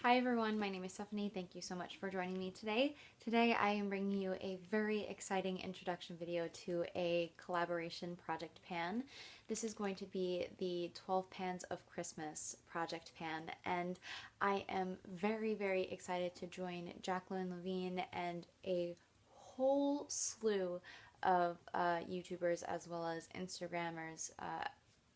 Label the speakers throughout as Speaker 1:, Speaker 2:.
Speaker 1: Hi everyone, my name is Stephanie. Thank you so much for joining me today. Today I am bringing you a very exciting introduction video to a collaboration project pan. This is going to be the 12 Pans of Christmas project pan, and I am very excited to join Jacquelyn Lovene and a whole slew of YouTubers as well as Instagrammers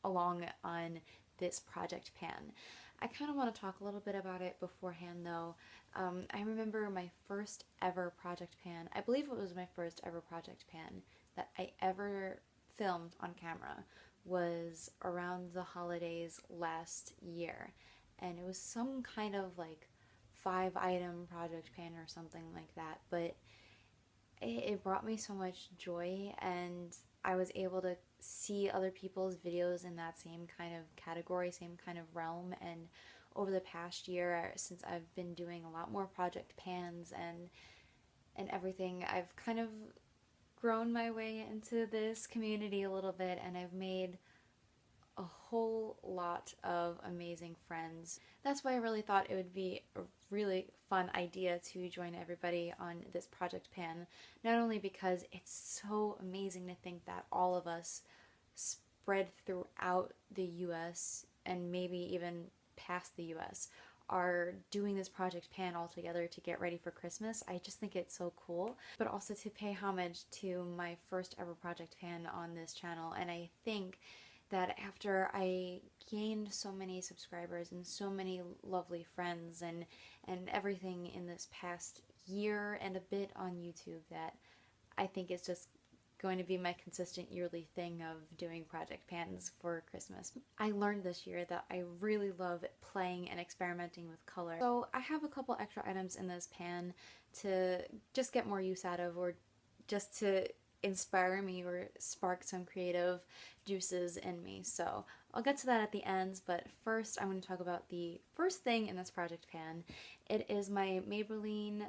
Speaker 1: along on this project pan. I kind of want to talk a little bit about it beforehand though. I remember my first ever project pan, I believe it was my first ever project pan that I ever filmed on camera, was around the holidays last year. And it was some kind of like 5-item project pan or something like that, but it brought me so much joy, and I was able to see other people's videos in that same kind of category, same kind of realm. And over the past year, since I've been doing a lot more project pans and everything, I've kind of grown my way into this community a little bit, and I've made a whole lot of amazing friends. That's why I really thought it would be a really fun idea to join everybody on this project pan, not only because it's so amazing to think that all of us spread throughout the US and maybe even past the US are doing this project pan all together to get ready for Christmas. I just think it's so cool, but also to pay homage to my first ever project pan on this channel. And I think that after I gained so many subscribers and so many lovely friends and everything in this past year and a bit on YouTube, that I think it's just going to be my consistent yearly thing of doing project pans for Christmas. I learned this year that I really love playing and experimenting with color. So I have a couple extra items in this pan to just get more use out of, or just to inspire me or spark some creative juices in me. So I'll get to that at the end, but first I'm going to talk about the first thing in this project pan. It is my Maybelline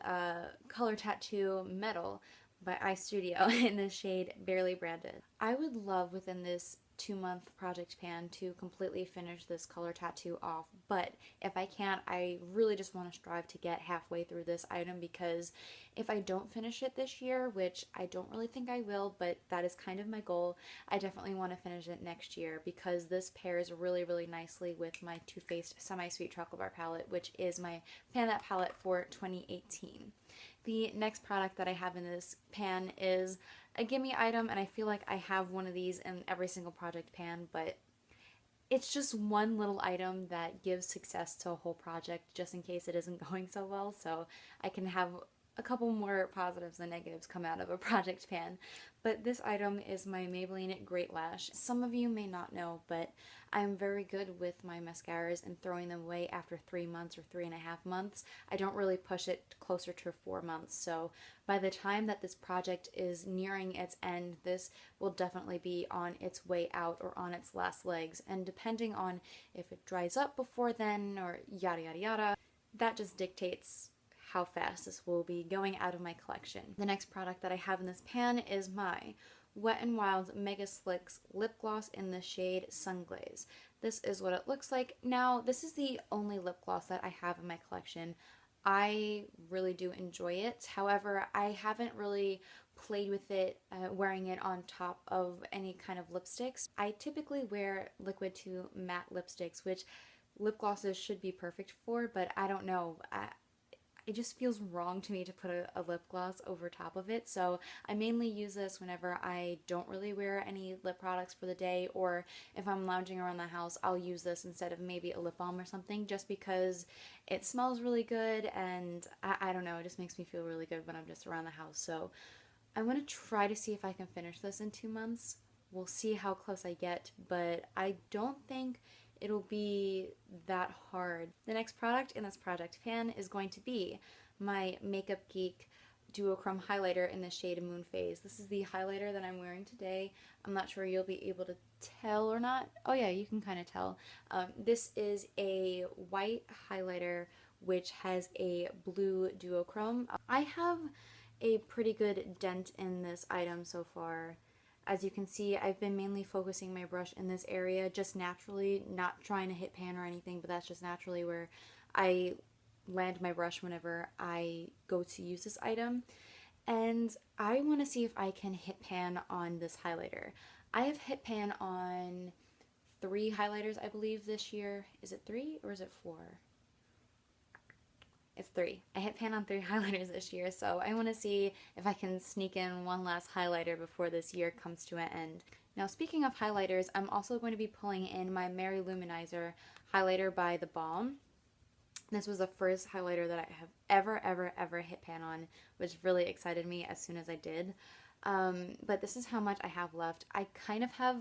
Speaker 1: Color Tattoo Metal by iStudio in the shade Barely Branded. I would love within this 2-month project pan to completely finish this color tattoo off, but if I can't, I really just want to strive to get halfway through this item, because if I don't finish it this year, which I don't really think I will, but that is kind of my goal, I definitely want to finish it next year, because this pairs really nicely with my Too Faced Semi-Sweet Chocolate Bar palette, which is my Pan That palette for 2018. The next product that I have in this pan is a gimme item, and I feel like I have one of these in every single project pan, but it's just one little item that gives success to a whole project just in case it isn't going so well, so I can have a couple more positives than negatives come out of a project pan. But this item is my Maybelline Great Lash. Some of you may not know, but I'm very good with my mascaras and throwing them away after 3 months or 3.5 months. I don't really push it closer to 4 months, so by the time that this project is nearing its end, this will definitely be on its way out or on its last legs, and depending on if it dries up before then or yada yada yada, that just dictates how fast this will be going out of my collection. The next product that I have in this pan is my Wet n Wild Mega Slicks Lip Gloss in the shade Sunglaze. This is what it looks like. Now, this is the only lip gloss that I have in my collection. I really do enjoy it. However, I haven't really played with it wearing it on top of any kind of lipsticks. I typically wear liquid to matte lipsticks, which lip glosses should be perfect for, but I don't know. It just feels wrong to me to put a lip gloss over top of it, so I mainly use this whenever I don't really wear any lip products for the day, or if I'm lounging around the house, I'll use this instead of maybe a lip balm or something, just because it smells really good, and I don't know, it just makes me feel really good when I'm just around the house. So I'm going to try to see if I can finish this in 2 months. We'll see how close I get, but I don't think it'll be that hard. The next product in this project pan is going to be my Makeup Geek Duochrome highlighter in the shade Moon Phase. This is the highlighter that I'm wearing today. I'm not sure you'll be able to tell or not. Oh yeah, you can kind of tell. This is a white highlighter which has a blue duochrome. I have a pretty good dent in this item so far. As you can see, I've been mainly focusing my brush in this area just naturally, not trying to hit pan or anything, but that's just naturally where I land my brush whenever I go to use this item. And I want to see if I can hit pan on this highlighter. I have hit pan on 3 highlighters, I believe, this year. Is it 3 or is it 4? It's 3. I hit pan on 3 highlighters this year, so I want to see if I can sneak in one last highlighter before this year comes to an end. Now, speaking of highlighters, I'm also going to be pulling in my Mary Luminizer highlighter by The Balm. This was the first highlighter that I have ever hit pan on, which really excited me as soon as I did. But this is how much I have left. I kind of have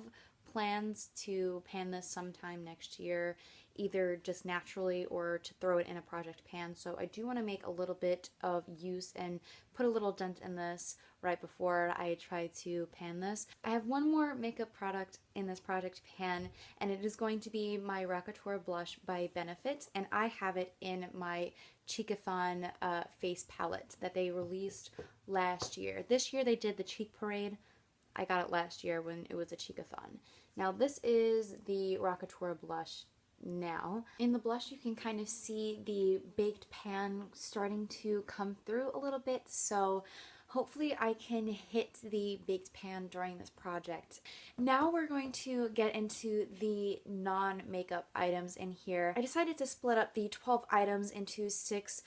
Speaker 1: plans to pan this sometime next year, either just naturally or to throw it in a project pan. So I do want to make a little bit of use and put a little dent in this right before I try to pan this. I have one more makeup product in this project pan, and it is going to be my Rockateur blush by Benefit, and I have it in my Cheekathon face palette that they released last year. This year they did the Cheek Parade. I got it last year when it was a Cheekathon. Now this is the Rockateur blush now. In the blush you can kind of see the baked pan starting to come through a little bit, so hopefully I can hit the baked pan during this project. Now we're going to get into the non-makeup items in here. I decided to split up the 12 items into 6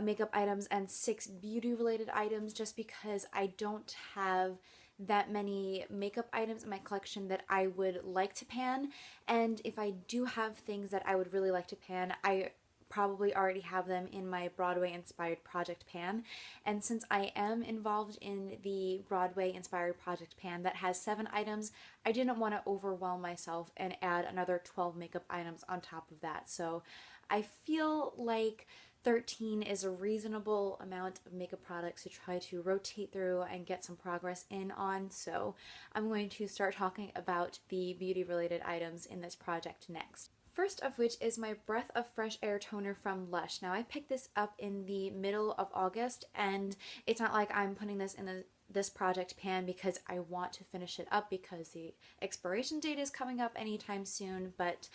Speaker 1: makeup items and 6 beauty related items just because I don't have that many makeup items in my collection that I would like to pan, and if I do have things that I would really like to pan, I probably already have them in my Broadway inspired project pan. And since I am involved in the Broadway inspired project pan that has 7 items, I didn't want to overwhelm myself and add another 12 makeup items on top of that. So I feel like 13 is a reasonable amount of makeup products to try to rotate through and get some progress in on. So I'm going to start talking about the beauty related items in this project next. First of which is my Breath of Fresh Air toner from Lush. Now I picked this up in the middle of August, and it's not like I'm putting this in this project pan because I want to finish it up because the expiration date is coming up anytime soon, but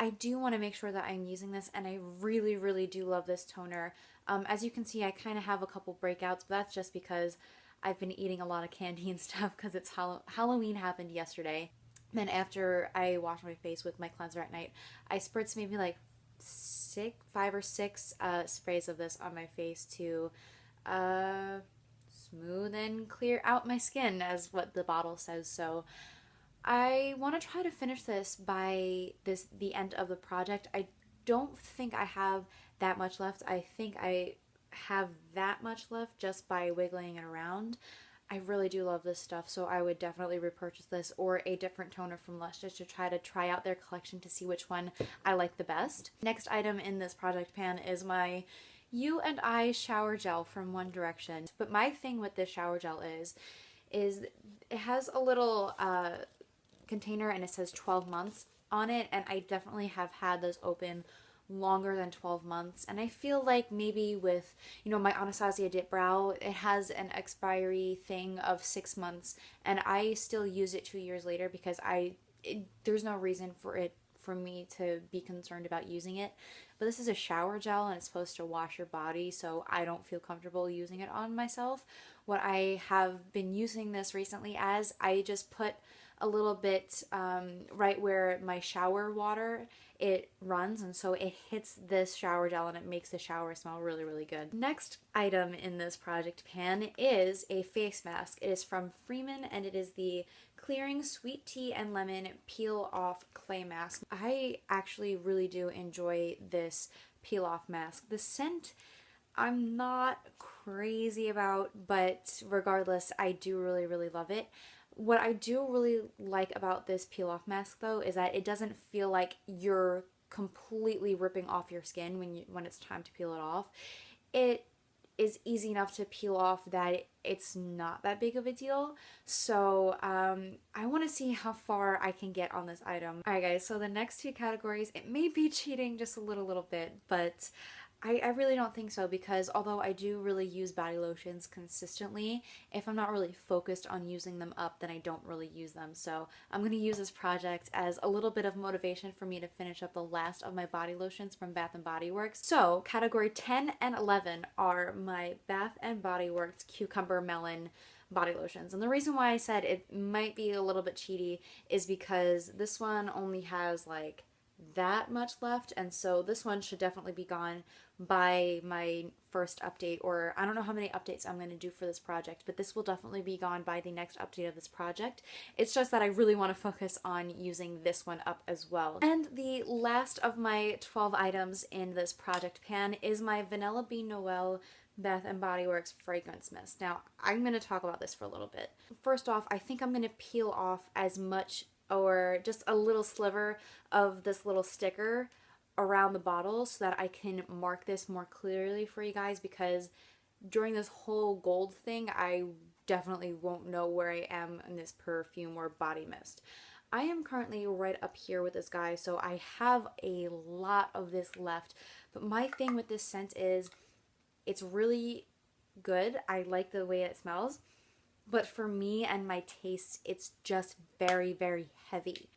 Speaker 1: I do want to make sure that I'm using this, and I really do love this toner. As you can see, I kind of have a couple breakouts, but that's just because I've been eating a lot of candy and stuff because it's Halloween happened yesterday. Then after I wash my face with my cleanser at night, I spritz maybe like 5 or 6 sprays of this on my face to smooth and clear out my skin, as what the bottle says. So I want to try to finish this by the end of the project. I don't think I have that much left. I think I have that much left just by wiggling it around. I really do love this stuff, so I would definitely repurchase this or a different toner from Lush just to try out their collection to see which one I like the best. Next item in this project pan is my You and I shower gel from One Direction. But my thing with this shower gel is it has a little container and it says 12 months on it, and I definitely have had this open longer than 12 months, and I feel like maybe with, you know, my Anastasia Dip Brow, it has an expiry thing of 6 months, and I still use it 2 years later because there's no reason for me to be concerned about using it. But this is a shower gel and it's supposed to wash your body, so I don't feel comfortable using it on myself. What I have been using this recently as, I just put a little bit right where my shower water it runs, and so it hits this shower gel and it makes the shower smell really good. Next item in this project pan is a face mask. It is from Freeman and it is the Clearing Sweet Tea and Lemon Peel Off Clay Mask. I actually really do enjoy this peel off mask. The scent I'm not crazy about, but regardless I do really love it. What I do really like about this peel off mask though is that it doesn't feel like you're completely ripping off your skin when it's time to peel it off. It is easy enough to peel off that it's not that big of a deal. So I want to see how far I can get on this item. Alright guys, so the next 2 categories, it may be cheating just a little bit, but I really don't think so, because although I do really use body lotions consistently, if I'm not really focused on using them up, then I don't really use them. So I'm going to use this project as a little bit of motivation for me to finish up the last of my body lotions from Bath & Body Works. So category 10 and 11 are my Bath & Body Works Cucumber Melon body lotions. And the reason why I said it might be a little bit cheaty is because this one only has like that much left, and so this one should definitely be gone by my first update, or I don't know how many updates I'm going to do for this project, but this will definitely be gone by the next update of this project. It's just that I really want to focus on using this one up as well. And the last of my 12 items in this project pan is my Vanilla Bean Noel Bath & Body Works fragrance mist. Now, I'm going to talk about this for a little bit. First off, I think I'm going to peel off as much or just a little sliver of this little sticker around the bottle so that I can mark this more clearly for you guys, because during this whole gold thing, I definitely won't know where I am in this perfume or body mist. I am currently right up here with this guy, so I have a lot of this left. But my thing with this scent is it's really good. I like the way it smells. But for me and my taste, it's just very, very heavy.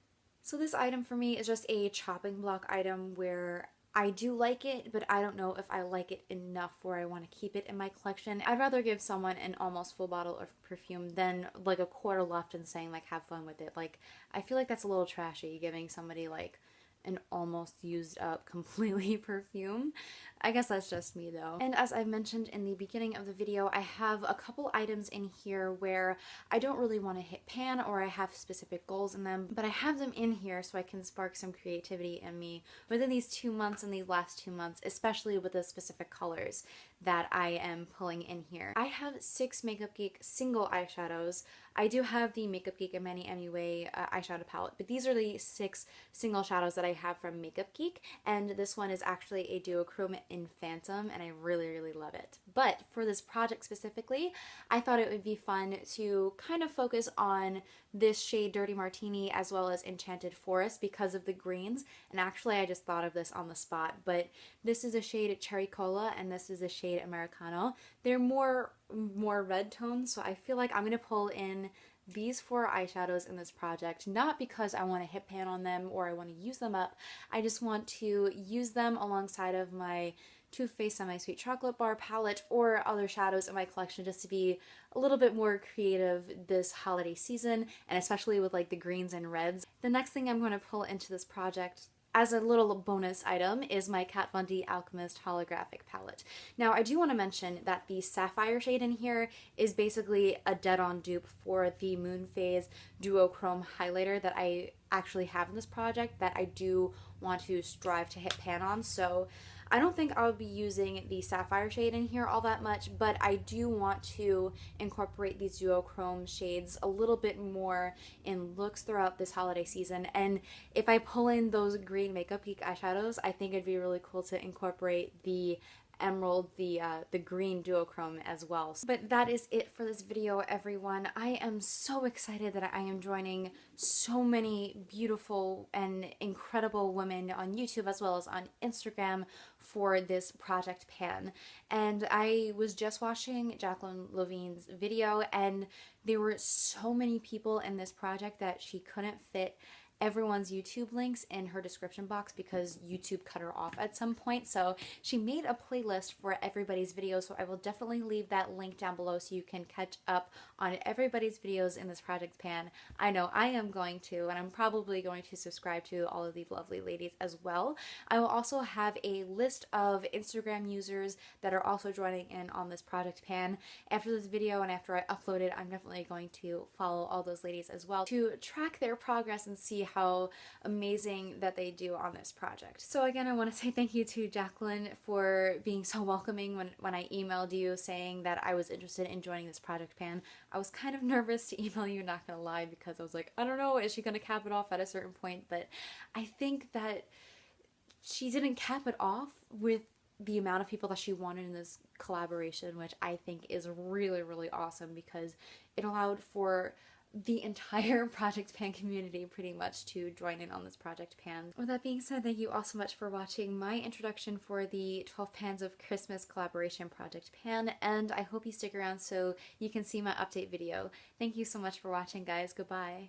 Speaker 1: So this item for me is just a chopping block item where I do like it, but I don't know if I like it enough where I want to keep it in my collection. I'd rather give someone an almost full bottle of perfume than like a quarter left and saying like have fun with it. Like, I feel like that's a little trashy, giving somebody like an almost used up completely perfume. I guess that's just me though. And as I mentioned in the beginning of the video, I have a couple items in here where I don't really want to hit pan or I have specific goals in them, but I have them in here so I can spark some creativity in me within these 2 months and these last 2 months, especially with the specific colors that I am pulling in here. I have 6 Makeup Geek single eyeshadows. I do have the Makeup Geek Manny MUA eyeshadow palette, but these are the 6 single shadows that I have from Makeup Geek, and this one is actually a duochrome in Phantom, and I really, really love it. But for this project specifically, I thought it would be fun to kind of focus on this shade Dirty Martini as well as Enchanted Forest because of the greens, and actually I just thought of this on the spot, but this is a shade Cherry Cola and this is a shade Americano. They're more red tones, so I feel like I'm going to pull in these 4 eyeshadows in this project, not because I want to hit pan on them or I want to use them up. I just want to use them alongside of my Too Faced Semi-Sweet Chocolate Bar palette or other shadows in my collection, just to be a little bit more creative this holiday season, and especially with like the greens and reds. The next thing I'm going to pull into this project as a little bonus item is my Kat Von D Alchemist Holographic Palette. Now, I do want to mention that the Sapphire shade in here is basically a dead-on dupe for the Moon Phase Duochrome Highlighter that I actually have in this project that I do want to strive to hit pan on. So I don't think I'll be using the Sapphire shade in here all that much, but I do want to incorporate these duochrome shades a little bit more in looks throughout this holiday season. And if I pull in those green Makeup Geek eyeshadows, I think it'd be really cool to incorporate the emerald, the green duochrome as well. But that is it for this video, everyone. I am so excited that I am joining so many beautiful and incredible women on YouTube as well as on Instagram for this project pan. And I was just watching Jacquelyn Lovene's video, and there were so many people in this project that she couldn't fit everyone's YouTube links in her description box because YouTube cut her off at some point. So she made a playlist for everybody's videos, so I will definitely leave that link down below so you can catch up on everybody's videos in this project pan. I know I am going to, and I'm probably going to subscribe to all of these lovely ladies as well. I will also have a list of Instagram users that are also joining in on this project pan. After this video and after I upload it, I'm definitely going to follow all those ladies as well to track their progress and see how amazing that they do on this project. So again, I want to say thank you to Jacquelyn for being so welcoming when I emailed you saying that I was interested in joining this project pan. I was kind of nervous to email you, not gonna lie, because I was like, I don't know, is she gonna cap it off at a certain point? But I think that she didn't cap it off with the amount of people that she wanted in this collaboration, which I think is really, really awesome because it allowed for the entire Project Pan community pretty much to join in on this Project Pan. With that being said, thank you all so much for watching my introduction for the 12 Pans of Christmas collaboration Project Pan, and I hope you stick around so you can see my update video. Thank you so much for watching, guys. Goodbye.